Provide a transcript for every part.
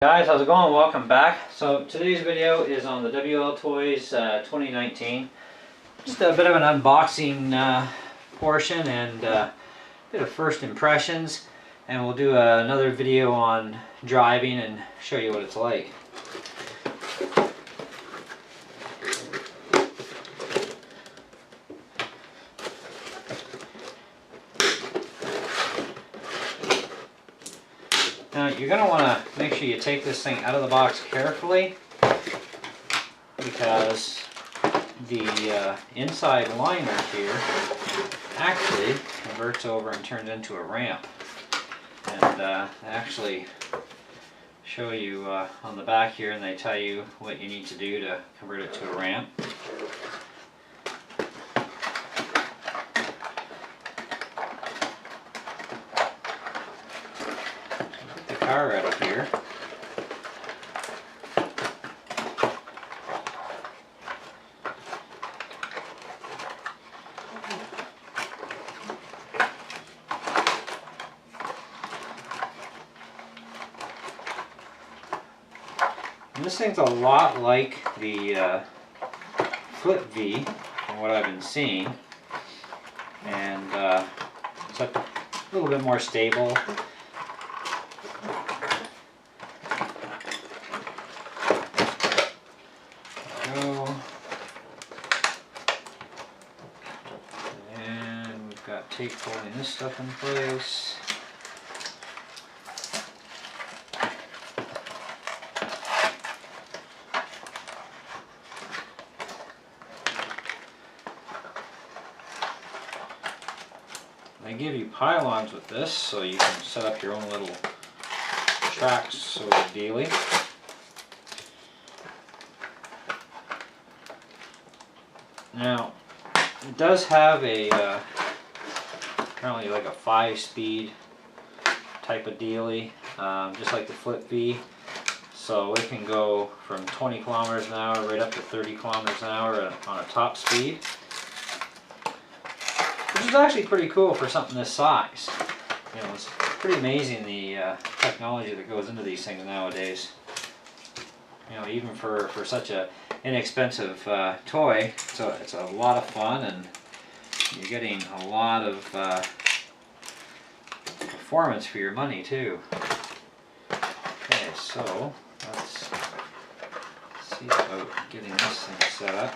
Guys, how's it going? Welcome back. So today's video is on the WLtoys 2019. Just a bit of an unboxing portion and a bit of first impressions, and we'll do another video on driving and show you what it's like. Now you're going to want to make sure you take this thing out of the box carefully, because the inside liner here actually converts over and turns into a ramp. And I actually show you on the back here, and they tell you what you need to do to convert it to a ramp. Car out of here. And this thing's a lot like the Flip V from what I've been seeing, and it's a little bit more stable. And we've got tape holding this stuff in place. They give you pylons with this, so you can set up your own little tracks, sort of dealy. Now, it does have a apparently like a 5-speed type of dealy, just like the Flip V. So it can go from 20 kilometers an hour right up to 30 kilometers an hour on a top speed, which is actually pretty cool for something this size. You know, it's pretty amazing the technology that goes into these things nowadays. You know, even for such a inexpensive toy, so it's a lot of fun, and you're getting a lot of performance for your money too. Okay, so let's see about getting this thing set up.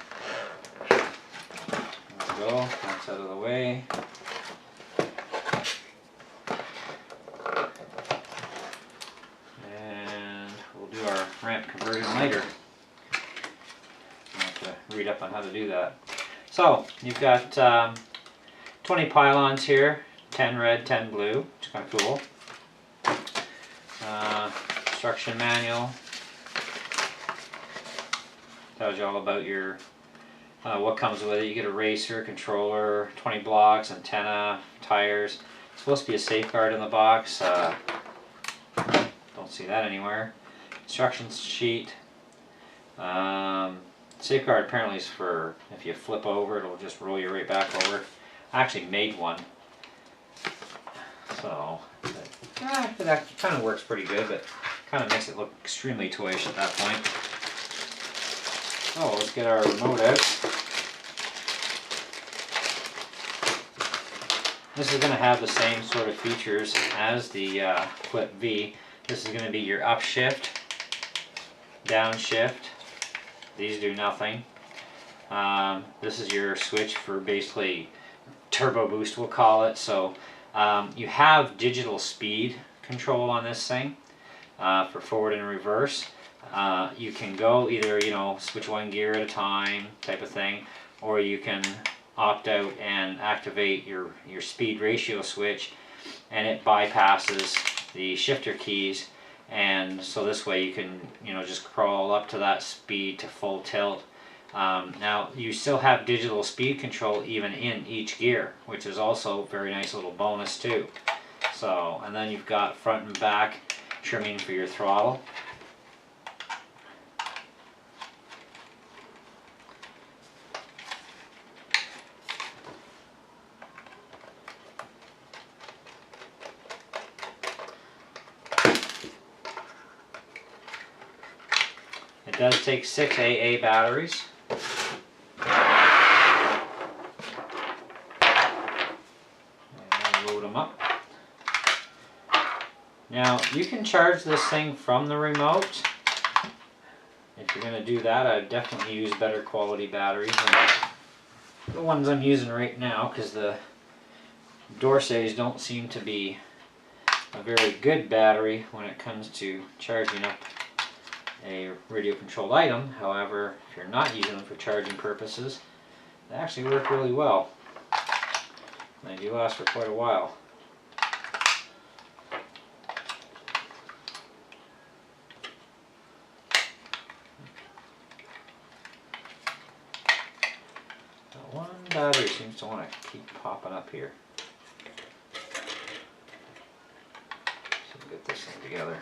There we go, that's out of the way. And we'll do our ramp conversion later. Read up on how to do that. So you've got 20 pylons here, 10 red, 10 blue, which is kind of cool. Instruction manual tells you all about your what comes with it. You get a racer, controller, 20 blocks, antenna, tires. It's supposed to be a safeguard in the box. Don't see that anywhere. Instructions sheet. Safeguard apparently is for if you flip over, it'll just roll you right back over. I actually made one, so that kind of works pretty good, but kind of makes it look extremely toyish at that point. Oh, let's get our remote out. This is going to have the same sort of features as the Flip V. This is going to be your upshift, downshift. These do nothing. This is your switch for basically turbo boost, we'll call it. So you have digital speed control on this thing for forward and reverse. You can go either, you know, switch one gear at a time type of thing, or you can opt out and activate your speed ratio switch, and it bypasses the shifter keys. And so this way you can, you know, just crawl up to that speed to full tilt. Now you still have digital speed control even in each gear, which is also a very nice little bonus too. So, and then you've got front and back trimming for your throttle. does take 6 AA batteries. And load them up. Now, you can charge this thing from the remote. If you're going to do that, I'd definitely use better quality batteries than the ones I'm using right now, because the WLtoys don't seem to be a very good battery when it comes to charging up a radio controlled item. However, if you're not using them for charging purposes, they actually work really well. They do last for quite a while. One battery seems to want to keep popping up here. So we'll get this thing together.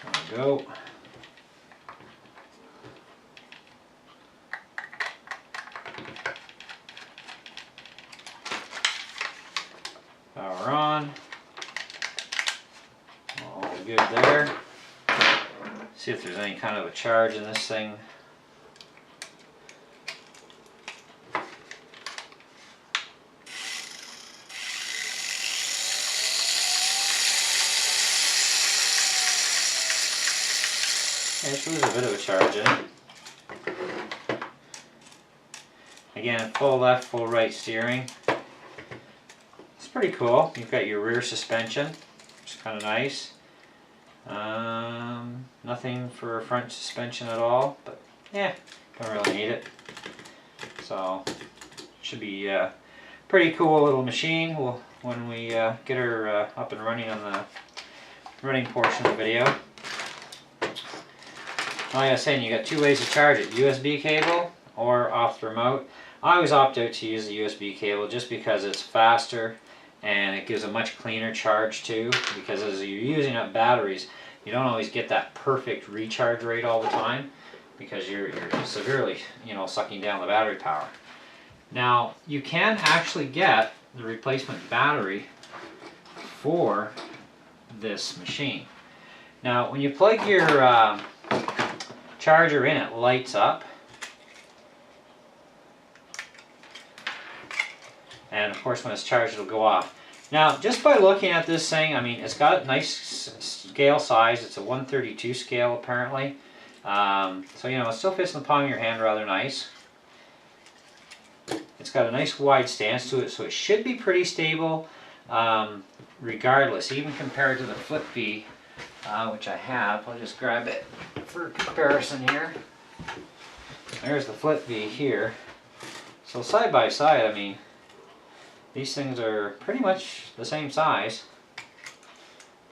There we go. Power on. All good there. See if there's any kind of a charge in this thing. Yeah, so there's a bit of a charge in it. Again, full left, full right steering. It's pretty cool. You've got your rear suspension, which is kind of nice. Nothing for front suspension at all, but yeah, don't really need it. So should be a pretty cool little machine when we get her up and running on the running portion of the video. Like I was saying, you got two ways to charge it: USB cable or off the remote. I always opt out to use the USB cable just because it's faster and it gives a much cleaner charge too, because as you're using up batteries, you don't always get that perfect recharge rate all the time because you're severely, sucking down the battery power. Now, you can actually get the replacement battery for this machine. Now, when you plug your charger in, it lights up. And of course, when it's charged, it'll go off. Now, just by looking at this thing, I mean, it's got a nice scale size. It's a 132 scale, apparently. So, it still fits in the palm of your hand rather nice. It's got a nice wide stance to it, so it should be pretty stable regardless, even compared to the Flip V, which I have. I'll just grab it for comparison here. There's the Flip V here. So side by side, I mean, these things are pretty much the same size.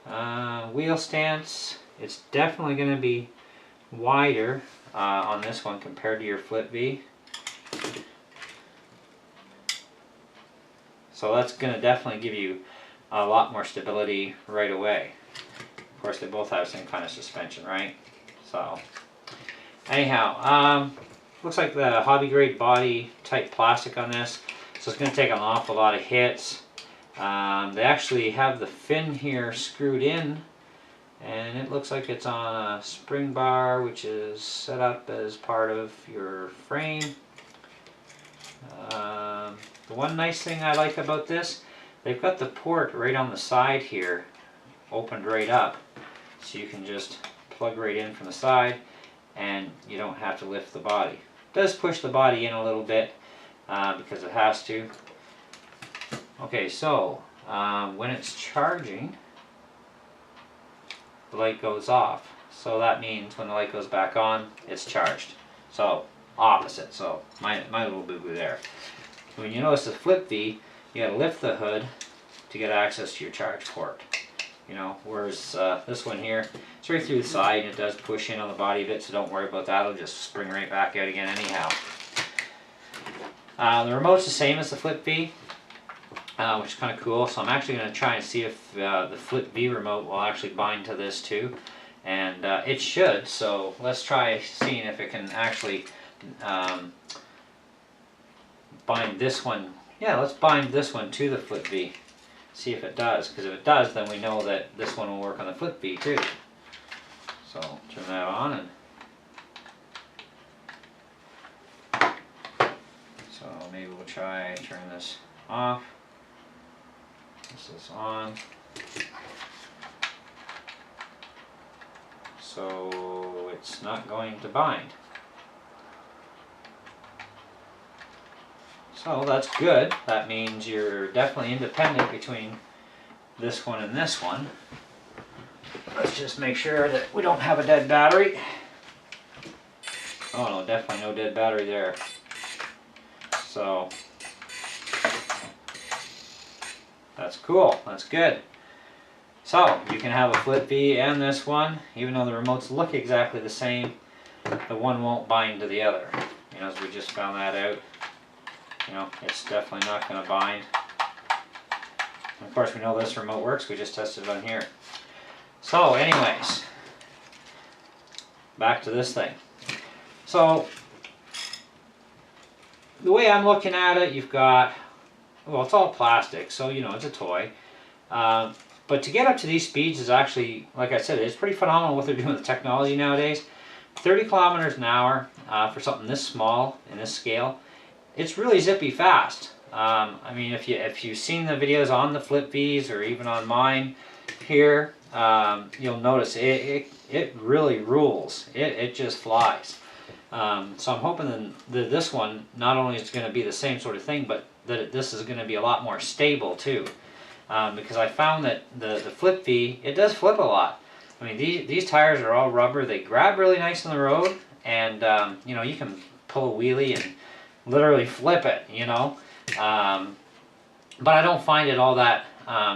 Wheel stance, it's definitely going to be wider on this one compared to your Flip V. So that's going to definitely give you a lot more stability right away. Of course, they both have the same kind of suspension, right? So, anyhow, looks like the hobby grade body type plastic on this. So it's going to take an awful lot of hits. They actually have the fin here screwed in, and it looks like it's on a spring bar, which is set up as part of your frame. The one nice thing I like about this, they've got the port right on the side here, opened right up, so you can just plug right in from the side, and you don't have to lift the body. It does push the body in a little bit, because it has to. Okay, so when it's charging, the light goes off. So that means when the light goes back on, it's charged. So opposite. So my little boo-boo there. When you notice the Flip V, you got to lift the hood to get access to your charge port. Whereas this one here, it's right through the side, and it does push in on the body a bit. So don't worry about that. It'll just spring right back out again anyhow. The remote's the same as the Flip V, which is kind of cool. So I'm actually going to try and see if the Flip V remote will actually bind to this too. And it should, so let's try seeing if it can actually bind this one. Yeah, let's bind this one to the Flip V. see if it does, because if it does, then we know that this one will work on the flip V too. So turn that on, and so maybe we'll try turn this off. This is on. So it's not going to bind. So that's good. That means you're definitely independent between this one and this one. Let's just make sure that we don't have a dead battery. Oh no, definitely no dead battery there. So that's cool, that's good. So you can have a flip V and this one, even though the remotes look exactly the same, the one won't bind to the other. You know, as we just found that out. You know, it's definitely not going to bind. And of course we know this remote works, we just tested it on here. So anyways, back to this thing. So the way I'm looking at it, you've got, well, it's all plastic, so you know it's a toy. But to get up to these speeds is actually, like I said, it's pretty phenomenal what they're doing with the technology nowadays. 30 kilometers an hour for something this small in this scale, it's really zippy fast. I mean, if you've seen the videos on the Flip Vs or even on mine here, you'll notice it really rules. It just flies. So I'm hoping that this one not only is going to be the same sort of thing, but that this is going to be a lot more stable too. Because I found that the Flip V, it does flip a lot. I mean, these tires are all rubber. They grab really nice on the road, and you know, you can pull a wheelie and literally flip it, you know. But I don't find it all that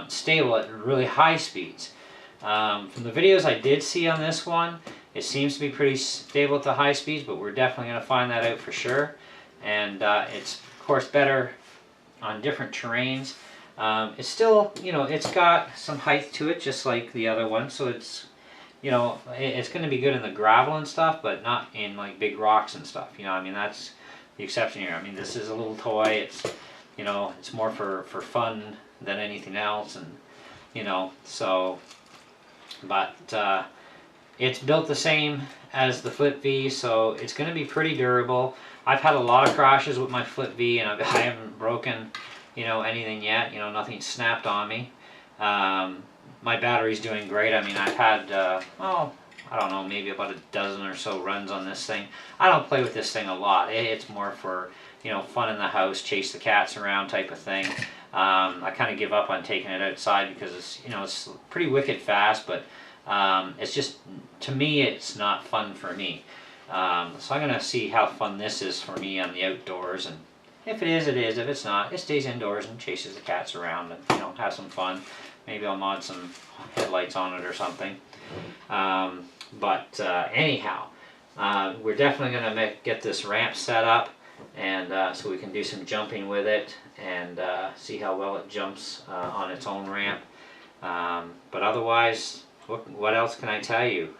stable at really high speeds. From the videos I did see on this one, it seems to be pretty stable at the high speeds, but we're definitely going to find that out for sure. And it's of course better on different terrains. It's still, you know, it's got some height to it, just like the other one. So it's, you know, it's going to be good in the gravel and stuff, but not in like big rocks and stuff. You know, I mean, that's the exception here. I mean, this is a little toy. It's, you know, it's more for fun than anything else, and you know, so. But it's built the same as the Flip V, so it's going to be pretty durable. I've had a lot of crashes with my Flip V, and I haven't broken, you know, anything yet. You know, nothing snapped on me. My battery's doing great. I mean, I've had, well, I don't know, maybe about a dozen or so runs on this thing. I don't play with this thing a lot. It's more for, you know, fun in the house, chase the cats around type of thing. I kind of give up on taking it outside because it's, you know, it's pretty wicked fast, but it's just, to me, it's not fun for me. So I'm going to see how fun this is for me on the outdoors, and if it is, it is. If it's not, it stays indoors and chases the cats around and, you know, have some fun. Maybe I'll mod some headlights on it or something. Anyhow, we're definitely going to get this ramp set up, and so we can do some jumping with it and see how well it jumps on its own ramp. But otherwise, what else can I tell you?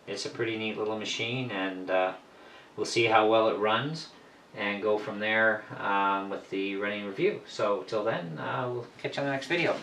It's a pretty neat little machine, and we'll see how well it runs and go from there with the running review. So till then, we'll catch you on the next video.